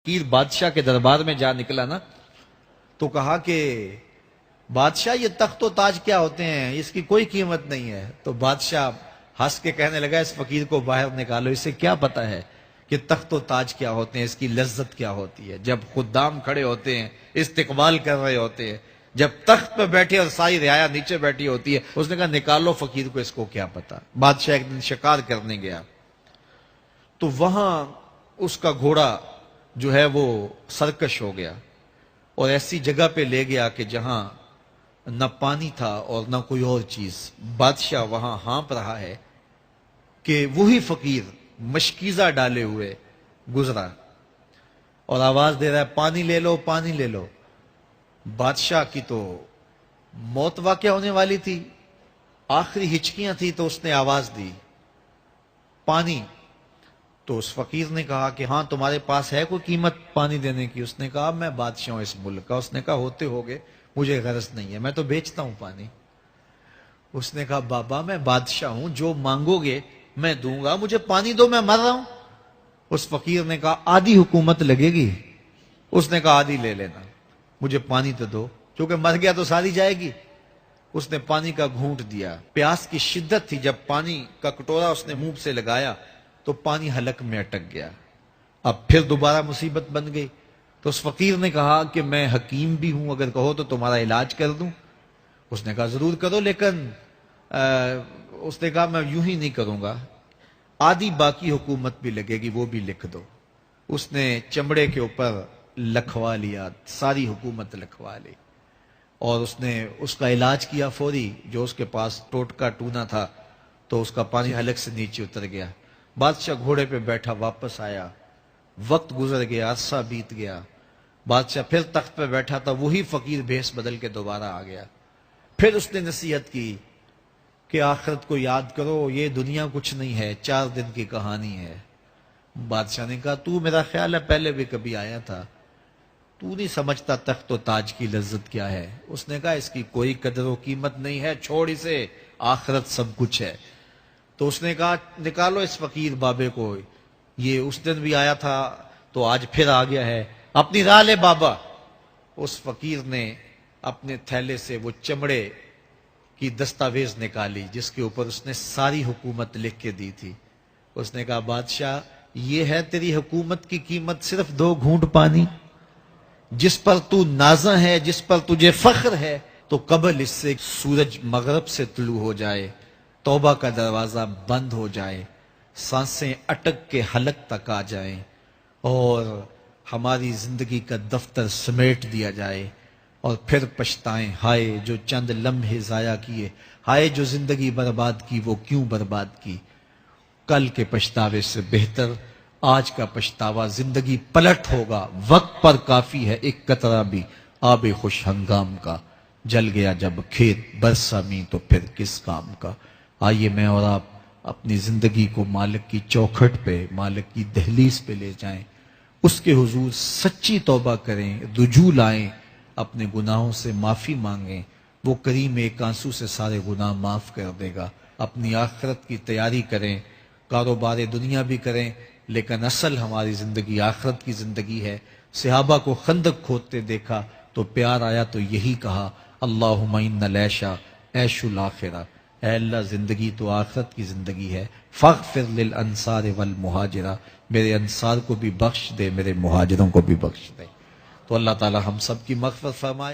فقیر بادشاہ کے دربار میں جا نکلا نا تو کہا کہ بادشاہ یہ تخت و تاج کیا ہوتے ہیں، اس کی کوئی قیمت نہیں ہے۔ تو بادشاہ ہنس کے کہنے لگا اس فقیر کو باہر نکالو، اسے کیا پتا ہے کہ تخت و تاج کیا ہوتے ہیں، اس کی لذت کیا ہوتی ہے۔ جب خدام کھڑے ہوتے ہیں، استقبال کر رہے ہوتے ہیں، جب تخت پہ بیٹھے اور ساری رعایا نیچے بیٹھی ہوتی ہے، اس نے کہا نکالو فقیر کو، اس کو کیا پتا۔ بادشاہ ایک دن شکار کرنے گیا تو وہاں اس کا گھوڑا جو ہے وہ سرکش ہو گیا اور ایسی جگہ پہ لے گیا کہ جہاں نہ پانی تھا اور نہ کوئی اور چیز۔ بادشاہ وہاں ہانپ رہا ہے کہ وہی فقیر مشکیزہ ڈالے ہوئے گزرا اور آواز دے رہا ہے پانی لے لو، پانی لے لو۔ بادشاہ کی تو موت واقع ہونے والی تھی، آخری ہچکیاں تھی، تو اس نے آواز دی پانی۔ تو اس فقیر نے کہا کہ ہاں تمہارے پاس ہے کوئی قیمت پانی دینے کی؟ اس نے کہا میں بادشاہ ہوں اس ملک کا۔ اس نے کہا ہوتے ہوگے، مجھے غرض نہیں ہے، میں تو بیچتا ہوں پانی۔ اس نے کہا بابا میں بادشاہ ہوں، جو مانگو گے میں دوں گا، مجھے پانی دو، میں مر رہا ہوں۔ اس فقیر نے کہا آدھی حکومت لگے گی۔ اس نے کہا آدھی لے لینا، مجھے پانی تو دو، کیونکہ مر گیا تو ساری جائے گی۔ اس نے پانی کا گھونٹ دیا، پیاس کی شدت تھی، جب پانی کا کٹورا اس نے منہ سے لگایا تو پانی حلق میں اٹک گیا۔ اب پھر دوبارہ مصیبت بن گئی تو اس فقیر نے کہا کہ میں حکیم بھی ہوں، اگر کہو تو تمہارا علاج کر دوں۔ اس نے کہا ضرور کرو، لیکن اس نے کہا میں یوں ہی نہیں کروں گا، آدھی باقی حکومت بھی لگے گی، وہ بھی لکھ دو۔ اس نے چمڑے کے اوپر لکھوا لیا، ساری حکومت لکھوا لی اور اس نے اس کا علاج کیا فوری۔ جو اس کے پاس ٹوٹکا ٹونا تھا تو اس کا پانی حلق سے نیچے اتر گیا۔ بادشاہ گھوڑے پہ بیٹھا واپس آیا، وقت گزر گیا، عرصہ بیت گیا۔ بادشاہ پھر تخت پہ بیٹھا تھا، وہی فقیر بھیس بدل کے دوبارہ آ گیا۔ پھر اس نے نصیحت کی کہ آخرت کو یاد کرو، یہ دنیا کچھ نہیں ہے، 4 دن کی کہانی ہے۔ بادشاہ نے کہا تو میرا خیال ہے پہلے بھی کبھی آیا تھا، تو نہیں سمجھتا تخت و تاج کی لذت کیا ہے۔ اس نے کہا اس کی کوئی قدر و قیمت نہیں ہے، چھوڑ اسے، آخرت سب کچھ ہے۔ تو اس نے کہا نکالو اس فقیر بابے کو، یہ اس دن بھی آیا تھا تو آج پھر آ گیا ہے، اپنی راہ لے بابا۔ اس فقیر نے اپنے تھیلے سے وہ چمڑے کی دستاویز نکالی جس کے اوپر اس نے ساری حکومت لکھ کے دی تھی۔ اس نے کہا بادشاہ یہ ہے تیری حکومت کی قیمت، صرف 2 گھونٹ پانی، جس پر تو نازاں ہے، جس پر تجھے فخر ہے، تو قبل اس سے سورج مغرب سے طلوع ہو جائے، توبہ کا دروازہ بند ہو جائے، سانسیں اٹک کے حلق تک آ جائیں اور ہماری زندگی کا دفتر سمیٹ دیا جائے، اور پھر پچھتائیں ہائے جو چند لمحے ضائع کیے، ہائے جو زندگی برباد کی وہ کیوں برباد کی۔ کل کے پچھتاوے سے بہتر آج کا پچھتاوا، زندگی پلٹ ہوگا، وقت پر کافی ہے ایک قطرہ بھی آب خوش ہنگام کا، جل گیا جب کھیت برسا می تو پھر کس کام کا۔ آئیے میں اور آپ اپنی زندگی کو مالک کی چوکھٹ پہ، مالک کی دہلیز پہ لے جائیں، اس کے حضور سچی توبہ کریں، رجوع لائیں، اپنے گناہوں سے معافی مانگیں، وہ کریم ایک آنسو سے سارے گناہ معاف کر دے گا۔ اپنی آخرت کی تیاری کریں، کاروبار دنیا بھی کریں، لیکن اصل ہماری زندگی آخرت کی زندگی ہے۔ صحابہ کو خندق کھودتے دیکھا تو پیار آیا تو یہی کہا اللہم ان العیش عیش الآخرہ، اے اللہ زندگی تو آخرت کی زندگی ہے، فاغفر للانصار والمہاجرہ، میرے انصار کو بھی بخش دے، میرے مہاجروں کو بھی بخش دے۔ تو اللہ تعالی ہم سب کی مغفرت فرمائے۔